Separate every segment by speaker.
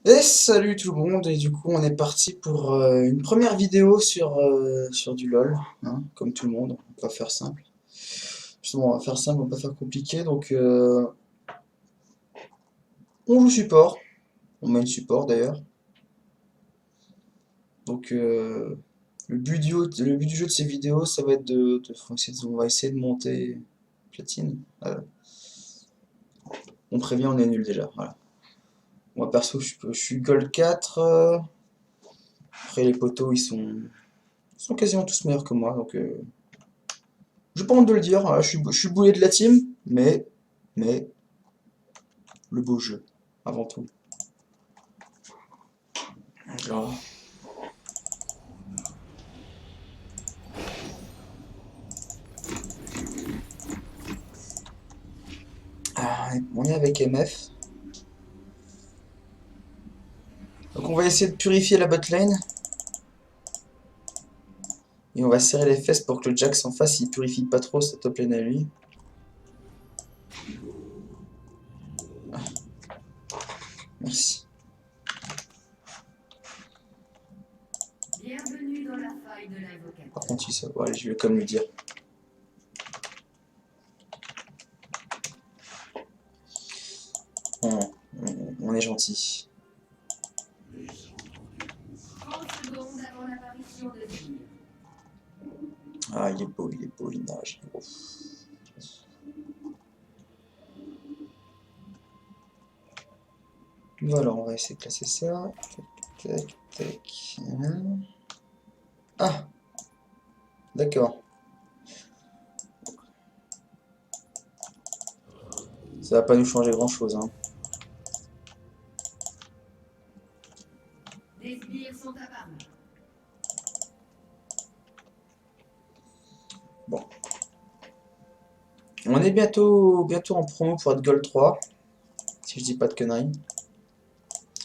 Speaker 1: Et salut tout le monde, et du coup on est parti pour une première vidéo sur du LoL, hein, comme tout le monde, on va faire simple. Justement on va faire simple, on va pas faire compliqué, donc on joue support, on met une support d'ailleurs. Donc le but du jeu de ces vidéos ça va être on va essayer de monter platine. On prévient, on est nul déjà, voilà. Moi perso je suis gold 4, après les potos ils sont quasiment tous meilleurs que moi, donc j'ai pas honte de le dire, voilà, je suis boulet de la team, mais le beau jeu, avant tout. Genre, on est avec MF. Donc on va essayer de purifier la botlane. Et on va serrer les fesses pour que le Jax en face il purifie pas trop sa top lane à lui. Merci.
Speaker 2: Bienvenue dans la faille de
Speaker 1: Par
Speaker 2: l'invocateur.
Speaker 1: contre, il ça. Bon, allez, je vais comme lui dire. On est gentil.
Speaker 2: 30 secondes avant l'apparition de Zir.
Speaker 1: Ah, il est beau, il nage. Ouf. Voilà, on va essayer de classer ça. Tac, tac, tac. Ah, d'accord. Ça va pas nous changer grand chose, hein.
Speaker 2: Des sbires sont apparus.
Speaker 1: Bon. On est bientôt en promo pour être Gold 3, si je dis pas de conneries.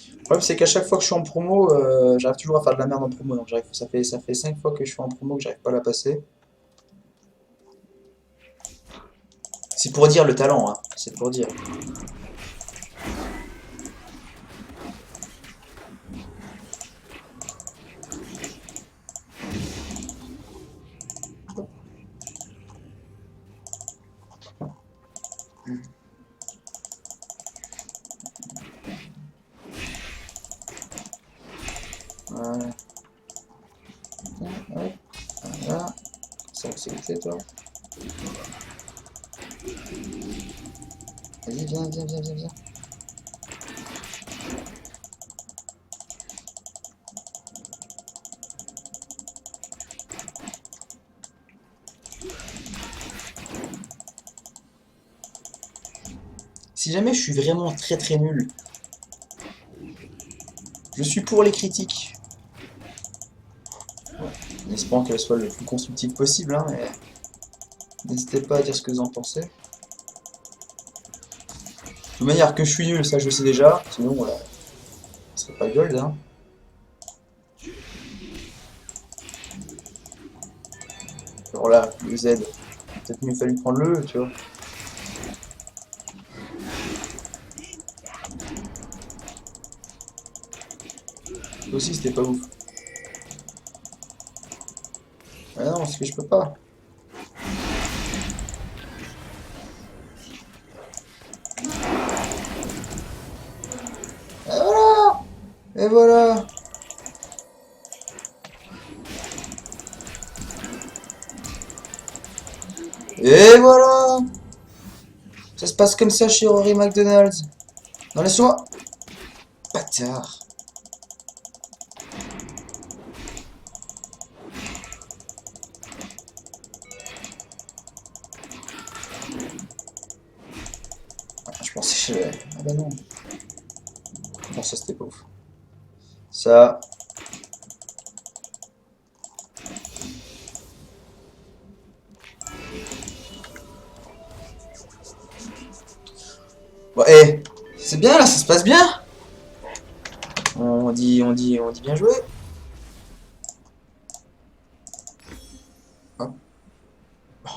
Speaker 1: Le problème c'est qu'à chaque fois que je suis en promo, j'arrive toujours à faire de la merde en promo. Donc ça fait 5 fois que je suis en promo que j'arrive pas à la passer. C'est pour dire le talent, hein. C'est pour dire. Voilà. Hop, voilà. C'est bon, c'est fait toi. Vas-y, viens, viens, viens, viens, viens. Si jamais je suis vraiment très très nul, je suis pour les critiques. En espérant qu'elles soient le plus constructives possible, hein, mais n'hésitez pas à dire ce que vous en pensez. De toute manière, que je suis nul, ça je sais déjà. Sinon, ce serait pas gold, hein. Alors là, le Z, peut-être mieux fallu prendre le E, tu vois. Ça aussi, c'était pas ouf. Ah non, c'est que je peux pas. Et voilà! Et voilà! Et voilà! Ça se passe comme ça chez Rory McDonald's. Non, laisse-moi! Bâtard! Ah, je pensais que je... Ah bah non. Bon, ça c'était pas ouf. Ça... Bon, eh! C'est bien là, ça se passe bien! On dit bien joué. Hop. Ouais,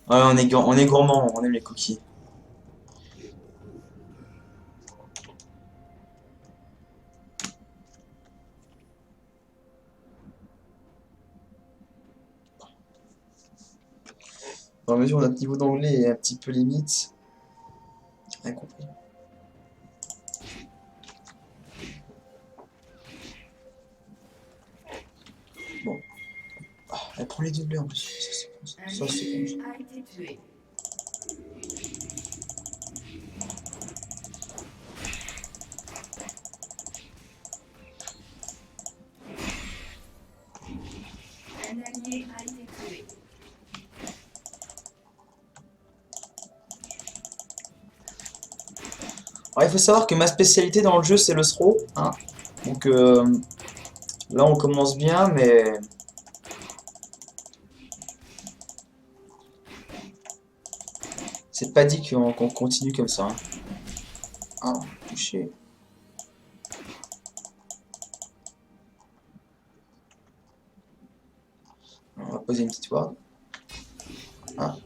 Speaker 1: on est gourmand, on aime les cookies. Dans la mesure où notre niveau d'anglais est un petit peu limite. J'ai rien compris. Bon. Ah, elle prend les doublés en plus. Ça c'est bon. Ça c'est bon.
Speaker 2: A été tué. Un allié a été tué.
Speaker 1: Alors, il faut savoir que ma spécialité dans le jeu c'est le throw. Hein. Donc là on commence bien, mais c'est pas dit qu'on continue comme ça. Hein. Ah, touché. On va poser une petite ward. Ah.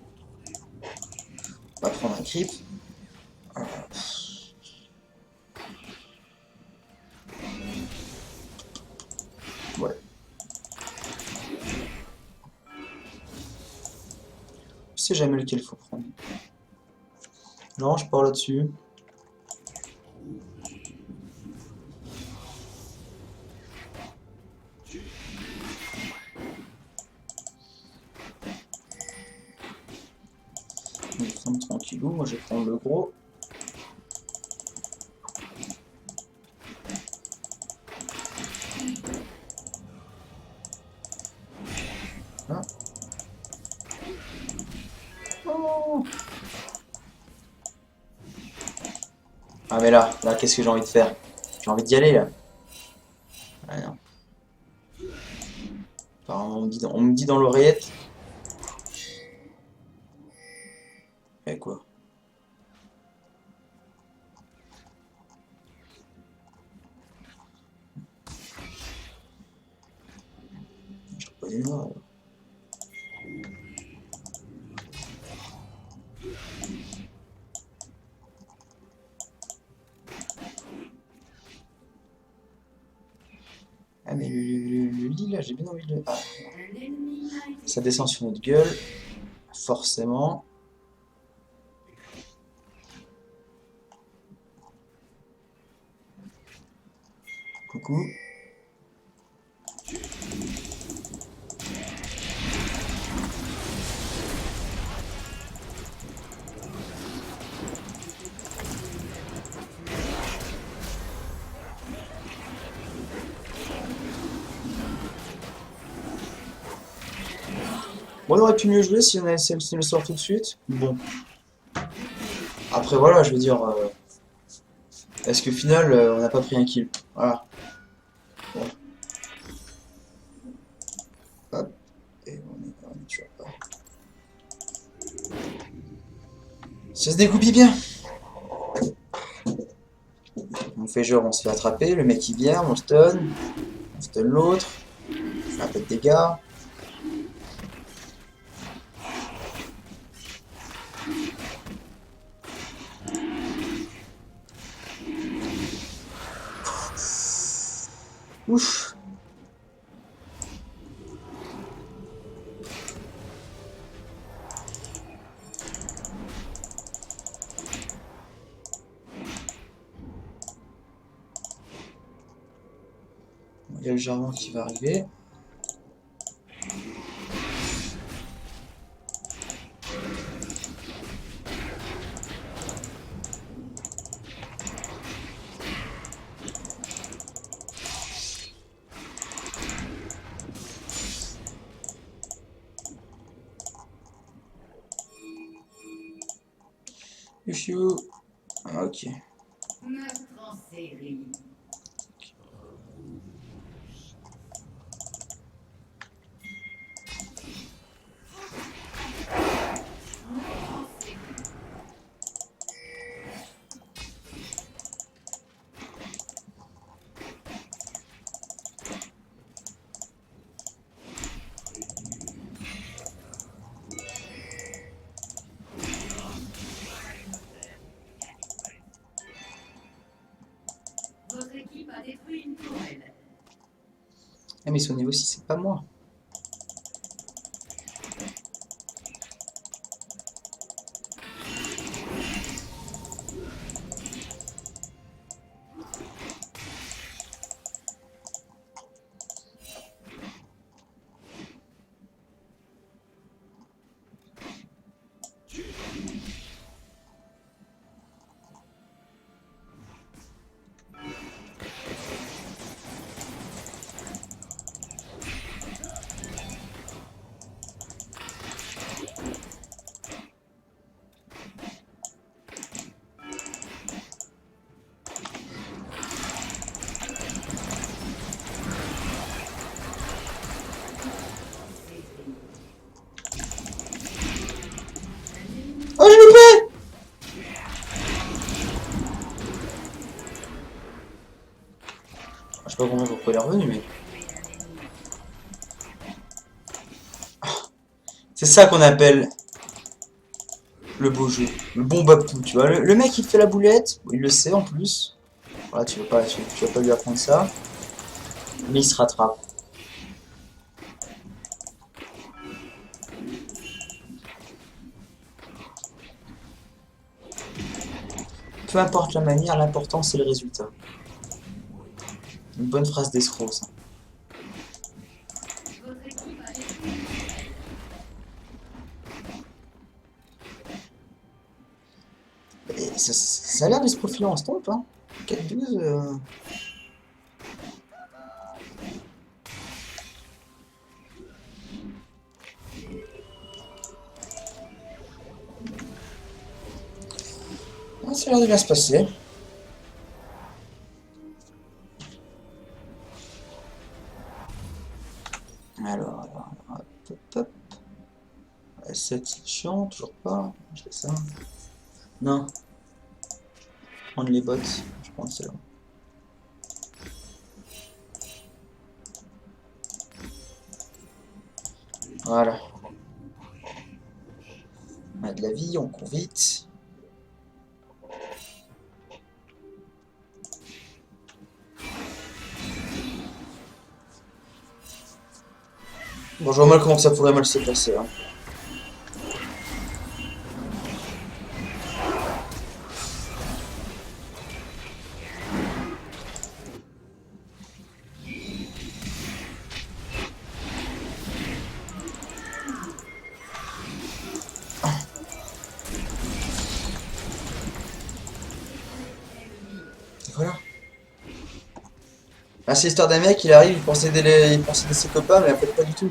Speaker 1: On va prendre un creep. Ouais. Je sais jamais lequel il faut prendre. Non, je pars là-dessus. On va prendre tranquillou. Moi, je vais prendre le gros. Là. Oh. Ah, mais là, qu'est-ce que j'ai envie de faire? J'ai envie d'y aller, là. Ah, non. Apparemment, on me dit dans l'oreillette. Et quoi? Je trouve pas des noirs, là. Ah, mais le lit, là, j'ai bien envie de le... Ah,
Speaker 2: Un ennemi a été
Speaker 1: ça descend sur notre gueule. Forcément. Coucou. Bon, on aurait pu mieux jouer si on avait sélectionné le sort tout de suite. Bon. Après, voilà, je veux dire... est-ce qu'au final, on n'a pas pris un kill? Voilà. Bon. Hop. Et on est toujours pas. Ça se dégoupille bien. On fait genre, on se fait attraper, le mec il vient, on stun l'autre, on fait un peu de dégâts. Ouf. Il y a le Germain qui va arriver. Chou. Ah, ok.
Speaker 2: meurtre en série. Votre équipe a détruit une tourelle.
Speaker 1: Ah, mais son niveau 6, c'est pas moi. Je sais pas comment pourquoi il est revenu, mais... C'est ça qu'on appelle le beau jeu. Le bon Bapou, tu vois. Le mec, il fait la boulette. Il le sait, en plus. Voilà, tu vas pas lui apprendre ça. Mais il se rattrape. Peu importe la manière, l'important, c'est le résultat. Une bonne phrase d'escroc, ça.
Speaker 2: Votre équipe a détruit.
Speaker 1: Et ça a l'air de se profiler en stomp, hein. 4-12... Ah, ça a l'air de bien se passer. Hop, hop, hop. 7, c'est chiant, toujours pas. Je fais ça. Non. Prendre les bottes. Je prends celle-là. Voilà. On a de la vie, on court vite. Bon, je vois mal comment ça pourrait mal se passer. Hein. Voilà. Ah, c'est l'histoire d'un mec, il arrive, il pensait aider ses copains, mais en fait pas du tout.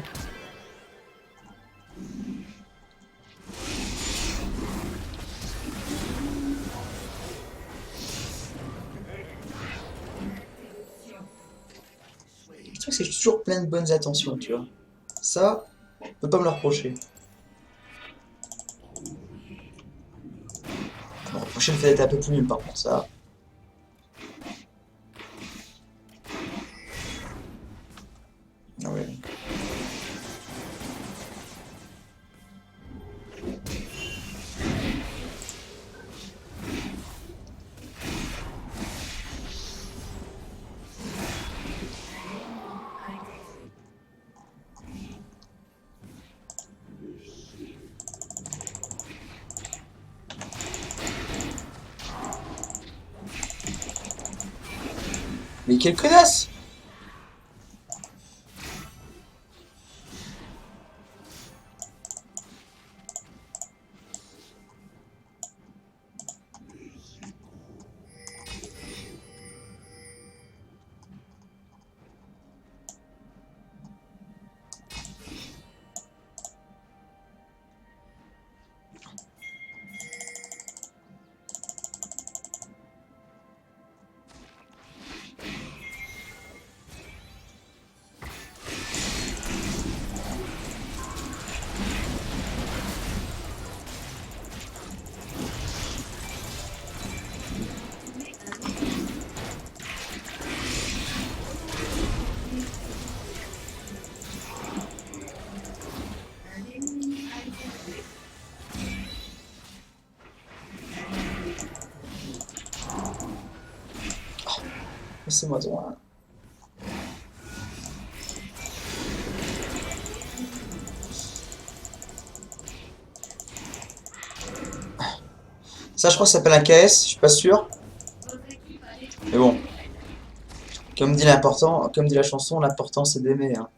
Speaker 1: Je trouve que c'est toujours plein de bonnes attentions, tu vois. Ça, on peut pas me le reprocher. Bon, la prochaine fois d'être un peu plus nul par contre, ça. Ah ouais. Mais quelle connasse! Laissez-moi droit. Ça, je crois que ça s'appelle un KS, je suis pas sûr.
Speaker 2: Votre équipe a détruit.
Speaker 1: Mais bon, comme dit l'important, comme dit la chanson, l'important c'est d'aimer hein,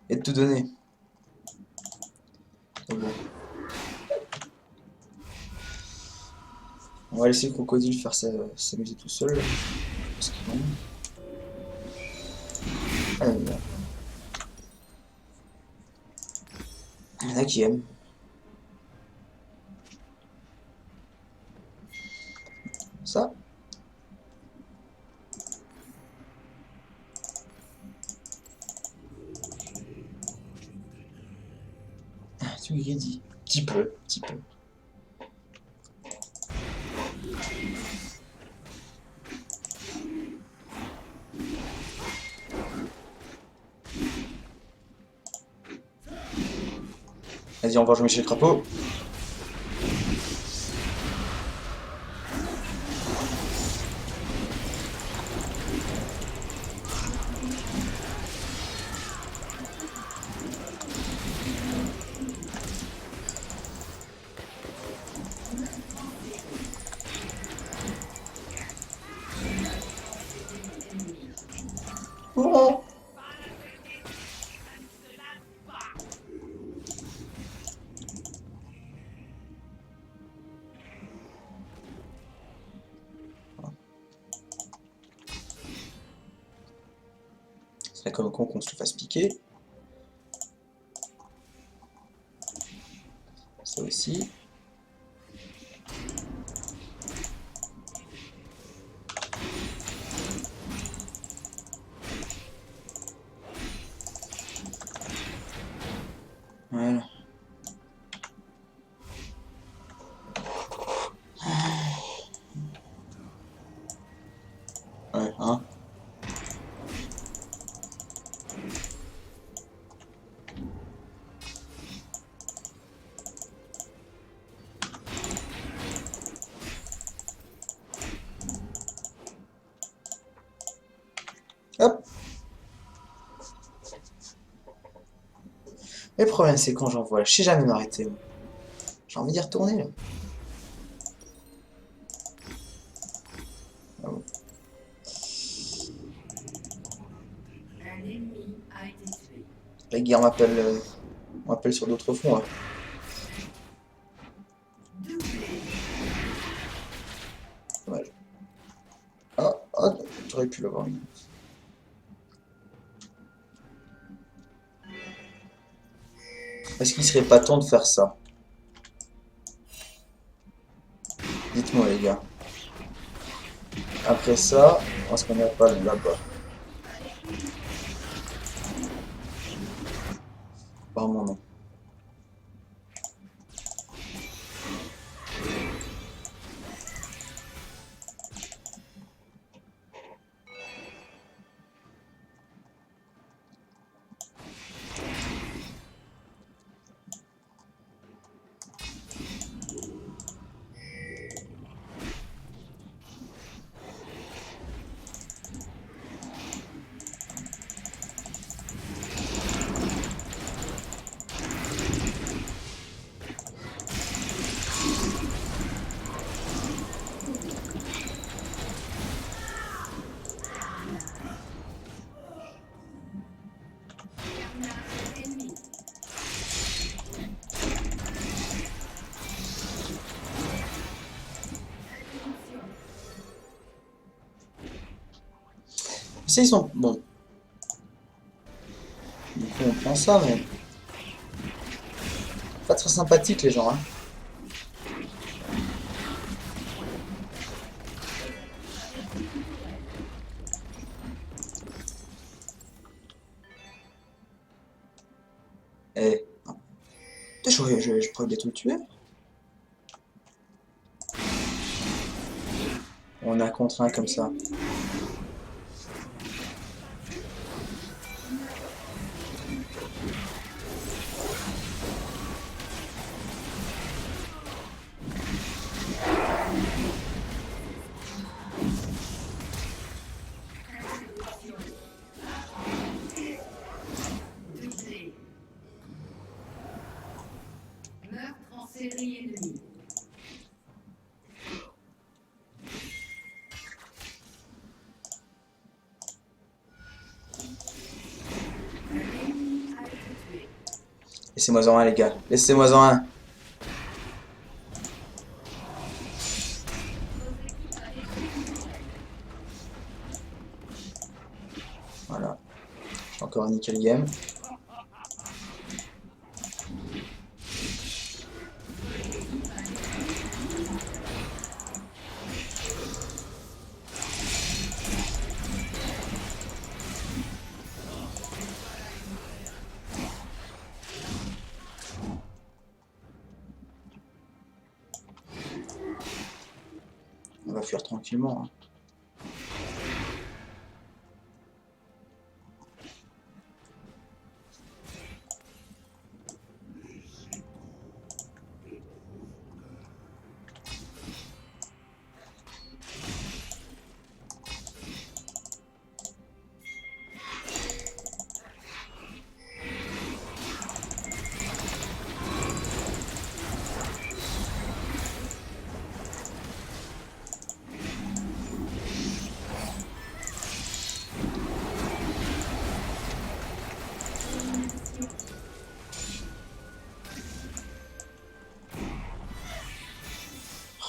Speaker 1: et de tout donner. Et bon. On va laisser le crocodile faire s'amuser tout seul. Parce que non. Ah, il y en a qui aiment. Ça. Tu greedy. Petit peu, petit peu. Vas-y, on va jouer chez le crapaud. Oh. C'est comme con qu'on se le fasse piquer. Ça aussi. Voilà. Ouais, hein. Hop. Le problème, c'est quand j'en vois, je sais jamais m'arrêter. J'ai envie d'y retourner, là. Ah bon.
Speaker 2: Un ennemi a été tué.
Speaker 1: La guerre m'appelle sur d'autres fronts, là. Dommage. Ah, j'aurais pu l'avoir mis. Est-ce qu'il serait pas temps de faire ça? Dites-moi, les gars. Après ça, est-ce qu'on n'a pas là-bas? Apparemment non. Si, ils sont... Bon. Du coup, on prend ça, mais... Pas très sympathique, les gens, hein. Eh... non. Putain, je pourrais bientôt le tuer. On a contre un comme ça.
Speaker 2: Meurtre en série ennemie. Un ennemi a été tué.
Speaker 1: Laissez-moi-en un, les gars. Laissez-moi-en un. Voilà. J'ai encore un nickel game. On va fuir tranquillement, hein.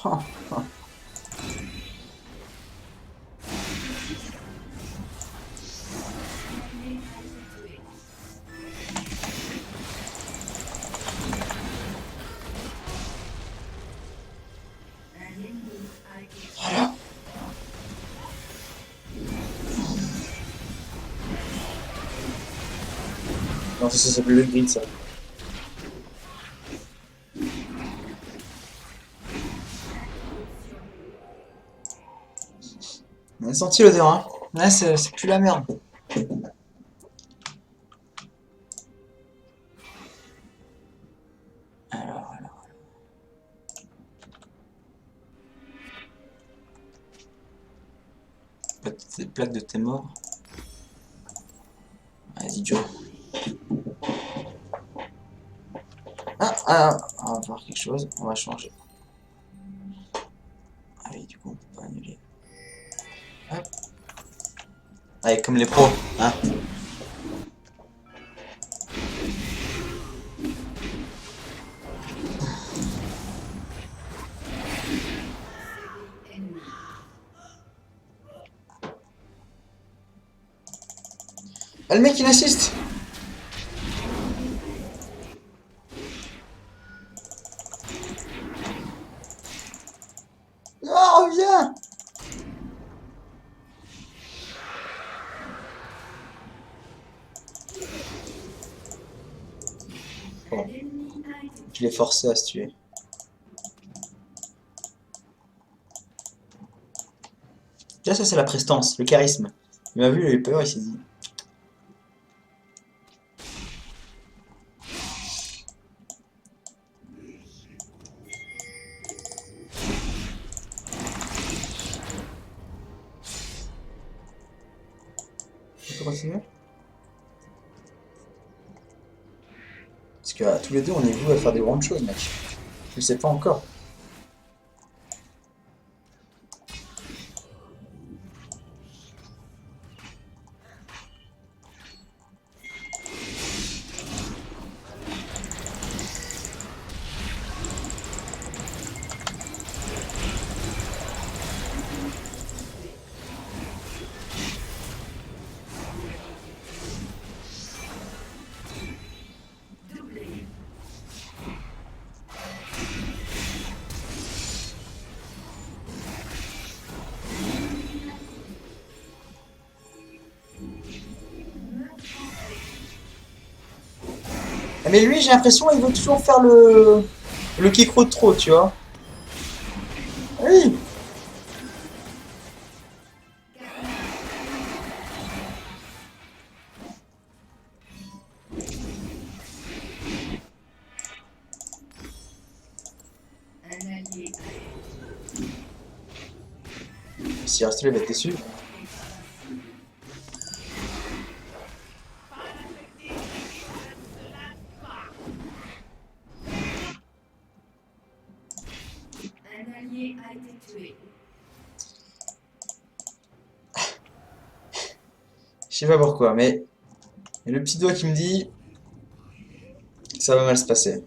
Speaker 1: Voilà. Non, ça s'appelle le grid, ça. On a senti l'odeur, hein. Là, c'est plus la merde. Alors. Plaque de tes morts. Vas-y, Joe. On va voir quelque chose. On va changer. Allez, du coup, on peut pas annuler. Hop. Allez, comme les pros, hein. Ah, le mec, il assiste. Oh, reviens. Bon. Je l'ai forcé à se tuer. Déjà, ça, c'est la prestance, le charisme. Il m'a vu, il a eu peur, il s'est dit. On peut continuer? Parce que tous les deux, on est voués à faire des grandes choses, mec. Je sais pas encore. Mais lui, j'ai l'impression il veut toujours faire le kick de trop, tu vois. Oui. S'il reste, il va être déçu. Je sais pas pourquoi, mais il y a le petit doigt qui me dit que ça va mal se passer.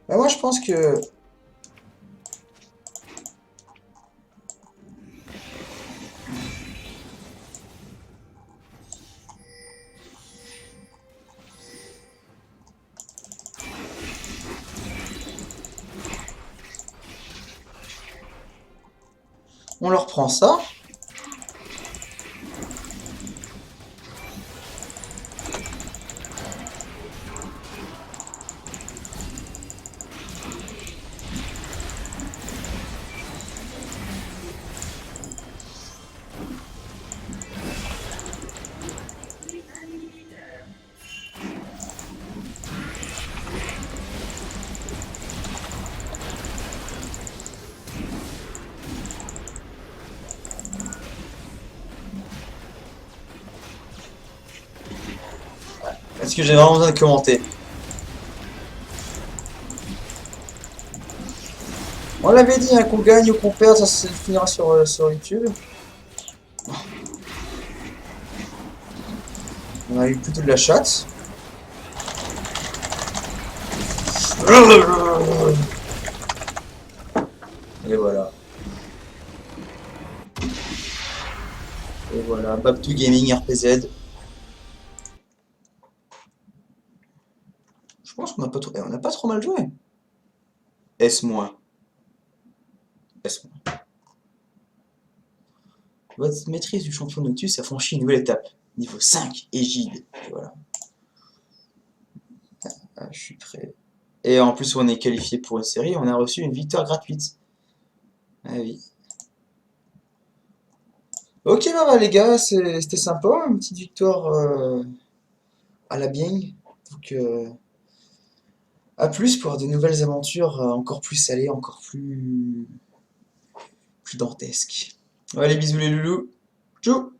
Speaker 1: Bah, moi, je pense que on leur prend ça. Parce que j'ai vraiment besoin de commenter. On l'avait dit, hein, qu'on gagne ou qu'on perde, ça se finira sur YouTube. On a eu plutôt de la chatte. Et voilà. Et voilà, Babtou Gaming RPZ. Je pense qu'on n'a pas trop, on n'a pas trop mal joué. S-. S-. Votre maîtrise du champion Noctus a franchi une nouvelle étape. Niveau 5, Égide. Et voilà. Ah, je suis prêt. Et en plus, on est qualifié pour une série. On a reçu une victoire gratuite. Ah oui. Ok, bah, les gars, c'était sympa. Une petite victoire à la bien. Donc, à plus pour de nouvelles aventures encore plus salées, encore plus dantesques. Allez, bisous les loulous. Tchou!